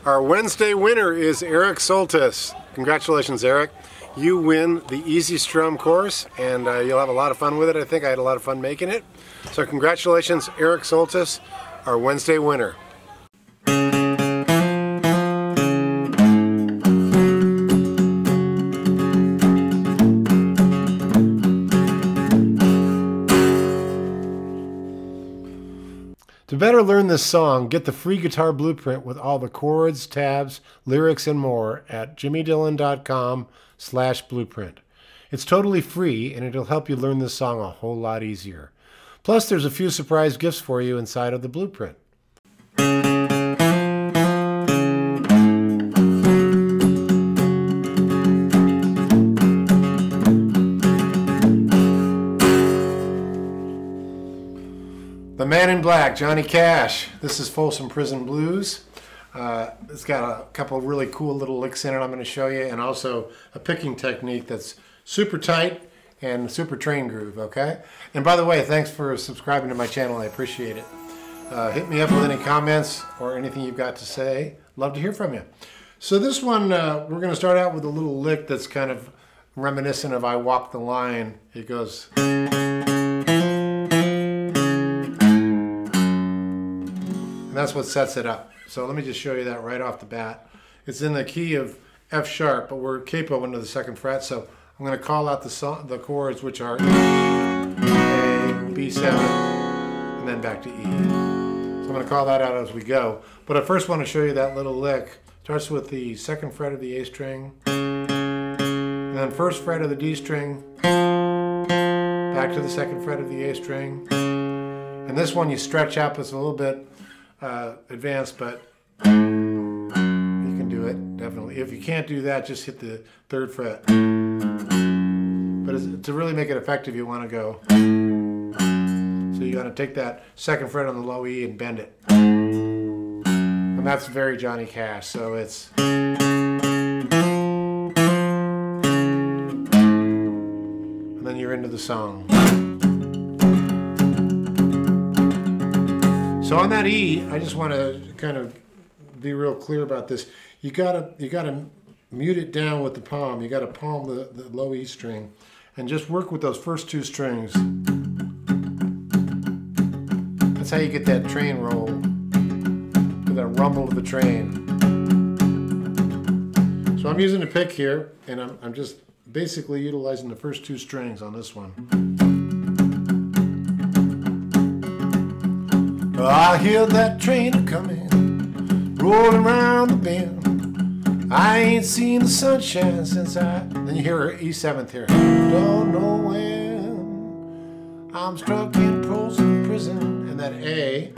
Our Wednesday winner is Eric Soltis. Congratulations, Eric. You win the Easy Strum course, and you'll have a lot of fun with it. I think I had a lot of fun making it. So congratulations, Eric Soltis, our Wednesday winner. To better learn this song, get the free guitar blueprint with all the chords, tabs, lyrics, and more at jimmydillon.com/blueprint. It's totally free, and it'll help you learn this song a whole lot easier. Plus, there's a few surprise gifts for you inside of the blueprint. The Man in Black, Johnny Cash. This is Folsom Prison Blues. It's got a couple of really cool little licks in it I'm going to show you, and also a picking technique that's super tight and super train groove, okay? And by the way, thanks for subscribing to my channel. I appreciate it. Hit me up with any comments or anything you've got to say. Love to hear from you. So this one, we're going to start out with a little lick that's kind of reminiscent of I Walk the Line. It goes... And that's what sets it up. So let me just show you that right off the bat. It's in the key of F sharp, but we're capo into the 2nd fret. So I'm going to call out the chords, which are E, A, B7, and then back to E. So I'm going to call that out as we go. But I first want to show you that little lick. Starts with the 2nd fret of the A string, and then 1st fret of the D string, back to the 2nd fret of the A string. And this one you stretch up. It's a little bit advanced, but you can do it, definitely. If you can't do that, just hit the 3rd fret. But to really make it effective, you want to go. So you got to take that 2nd fret on the low E and bend it. And that's very Johnny Cash, so it's... And then you're into the song. So on that E, I just want to kind of be real clear about this. You gotta mute it down with the palm. You gotta palm the low E string, and just work with those first 2 strings. That's how you get that train roll, that rumble of the train. So I'm using a pick here, and I'm just basically utilizing the first 2 strings on this one. I hear that train a-comin', rolling around the bend. I ain't seen the sunshine since Then you hear her E7th here. Don't know when I'm stuck in Folsom Prison. And that A,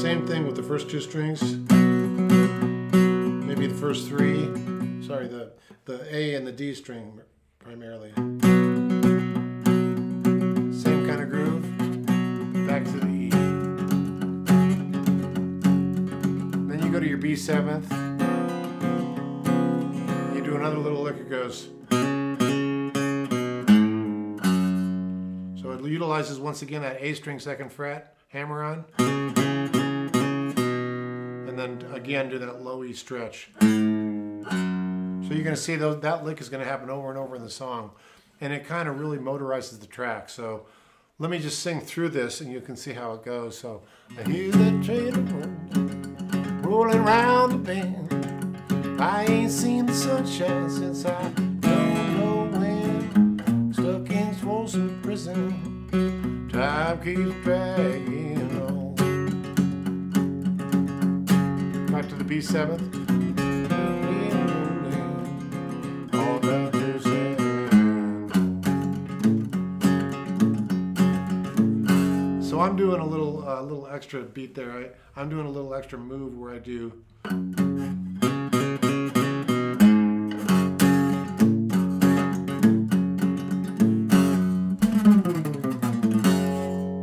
same thing with the first 2 strings. Maybe the first 3. Sorry, the A and the D string primarily. Same kind of groove. Back to the E. Go to your B7th, you do another little lick, it goes. So it utilizes once again that A string 2nd fret, hammer on, and then again do that low E stretch. So you're going to see that lick is going to happen over and over in the song, and it kind of really motorizes the track. So let me just sing through this and you can see how it goes. So I hear that train rolling around the bend. I ain't seen the sunshine since I don't know when. Stuck in Folsom Prison, time keeps dragging on. Back to the B7th. All that is So I'm doing a little extra beat there. I'm doing a little extra move where I do.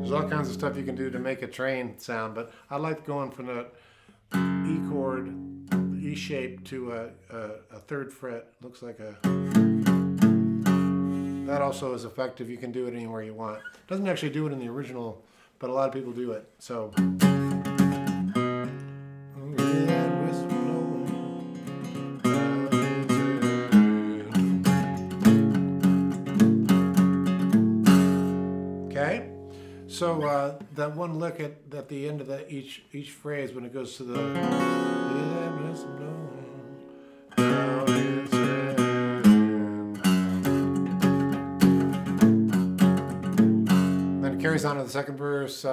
There's all kinds of stuff you can do to make a train sound, but I like going from that E chord, E shape, to a 3rd fret. Looks like a... That also is effective. You can do it anywhere you want. Doesn't actually do it in the original, but a lot of people do it. So... So that one lick at the end of each phrase when it goes to the then it carries on to the second verse.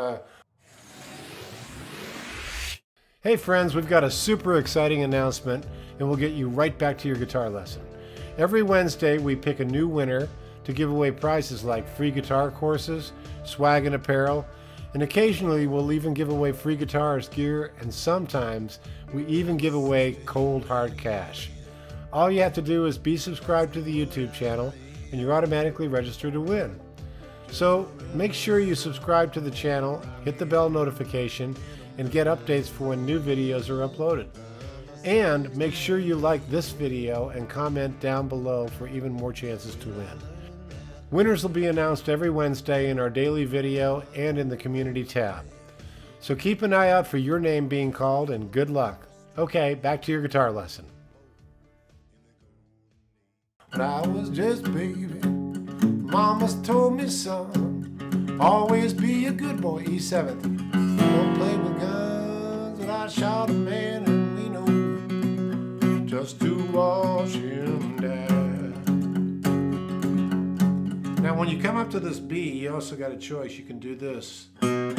Hey friends, we've got a super exciting announcement and we'll get you right back to your guitar lesson. Every Wednesday we pick a new winner to give away prizes like free guitar courses, swag and apparel, and occasionally we'll even give away free guitars, gear, and sometimes we even give away cold hard cash. All you have to do is be subscribed to the YouTube channel and you're automatically registered to win. So make sure you subscribe to the channel, hit the bell notification, and get updates for when new videos are uploaded. And make sure you like this video and comment down below for even more chances to win. Winners will be announced every Wednesday in our daily video and in the community tab. So keep an eye out for your name being called and good luck. Okay, back to your guitar lesson. When I was just a baby, mama's told me, son, always be a good boy. E7th. Don't play with guns, and I shot a man in Reno just to watch him die. Now when you come up to this B, you also got a choice. You can do this. Okay,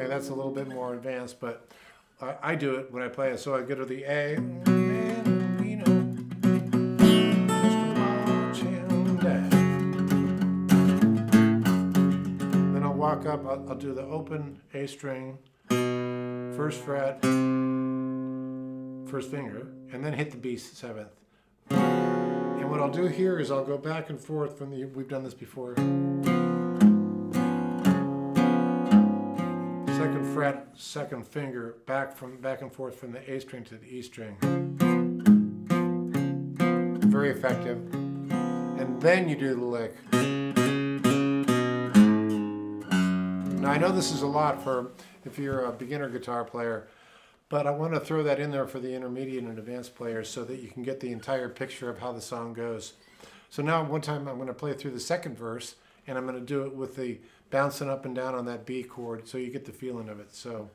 that's a little bit more advanced, but I do it when I play it. So I go to the A, and, you know, just to watch him die. Then I'll walk up, I'll do the open A string, first fret, first finger, and then hit the B7th. And what I'll do here is I'll go back and forth from the, we've done this before. Second fret, second finger, back and forth from the A string to the E string. Very effective. And then you do the lick. Now I know this is a lot for if you're a beginner guitar player, but I want to throw that in there for the intermediate and advanced players so that you can get the entire picture of how the song goes. So now one time I'm going to play through the second verse and I'm going to do it with the bouncing up and down on that B chord so you get the feeling of it. So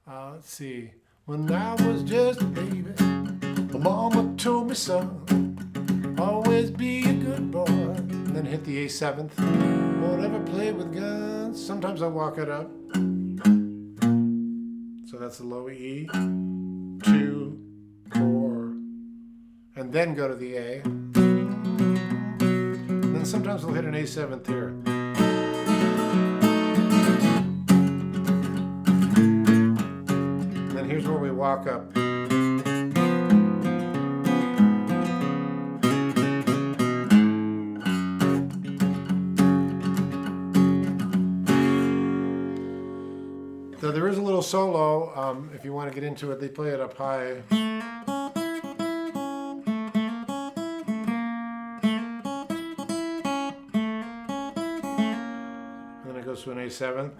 let's see. When I was just a baby, my mama told me, son, always be a good boy. And then hit the A7th. Won't ever play with guns. Sometimes I walk it up. So that's the low E, 2, 4, and then go to the A. And then sometimes we'll hit an A7th here. And then here's where we walk up. So there is a little solo, if you want to get into it, they play it up high. And then it goes to an A7.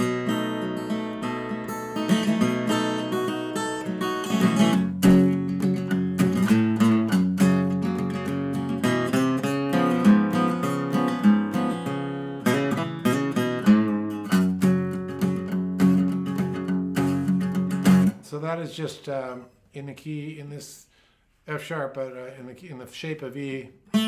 So that is just in the key, in this F sharp, but in the shape of E. So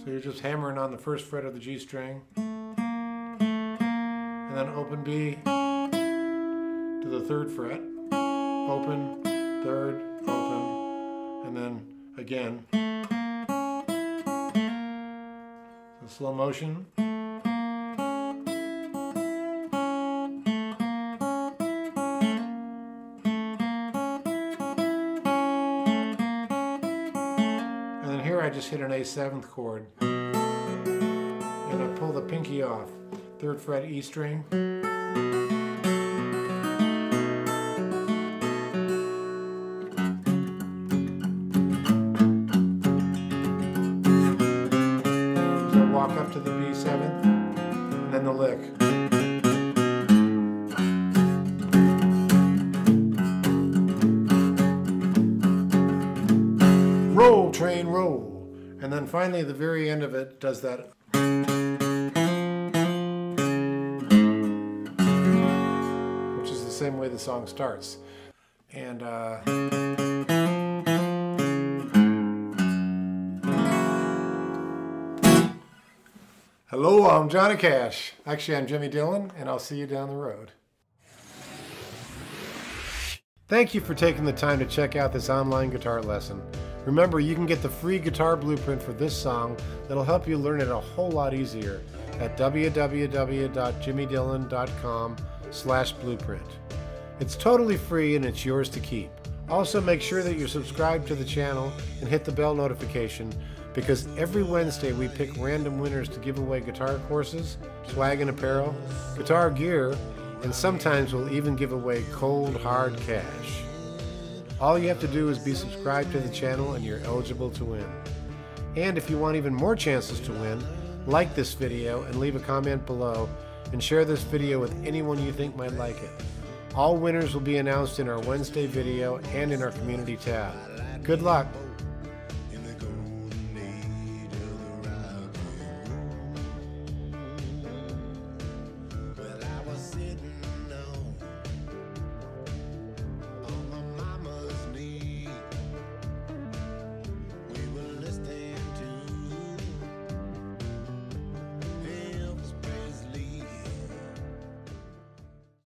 you're just hammering on the first fret of the G string, and then open B to the third fret, open, third, open, and then again. So slow motion. I just hit an A7th chord and I pull the pinky off, third fret E string, so I walk up to the B7th and then the lick. Roll train. And then finally, the very end of it does that. Which is the same way the song starts. And hello, I'm Johnny Cash. Actually, I'm Jimmy Dillon, and I'll see you down the road. Thank you for taking the time to check out this online guitar lesson. Remember, you can get the free guitar blueprint for this song that'll help you learn it a whole lot easier at www.jimmydillon.com/blueprint. It's totally free and it's yours to keep. Also, make sure that you're subscribed to the channel and hit the bell notification, because every Wednesday we pick random winners to give away guitar courses, swag and apparel, guitar gear, and sometimes we'll even give away cold, hard cash. All you have to do is be subscribed to the channel and you're eligible to win. And if you want even more chances to win, like this video and leave a comment below, and share this video with anyone you think might like it. All winners will be announced in our Wednesday video and in our community tab. Good luck!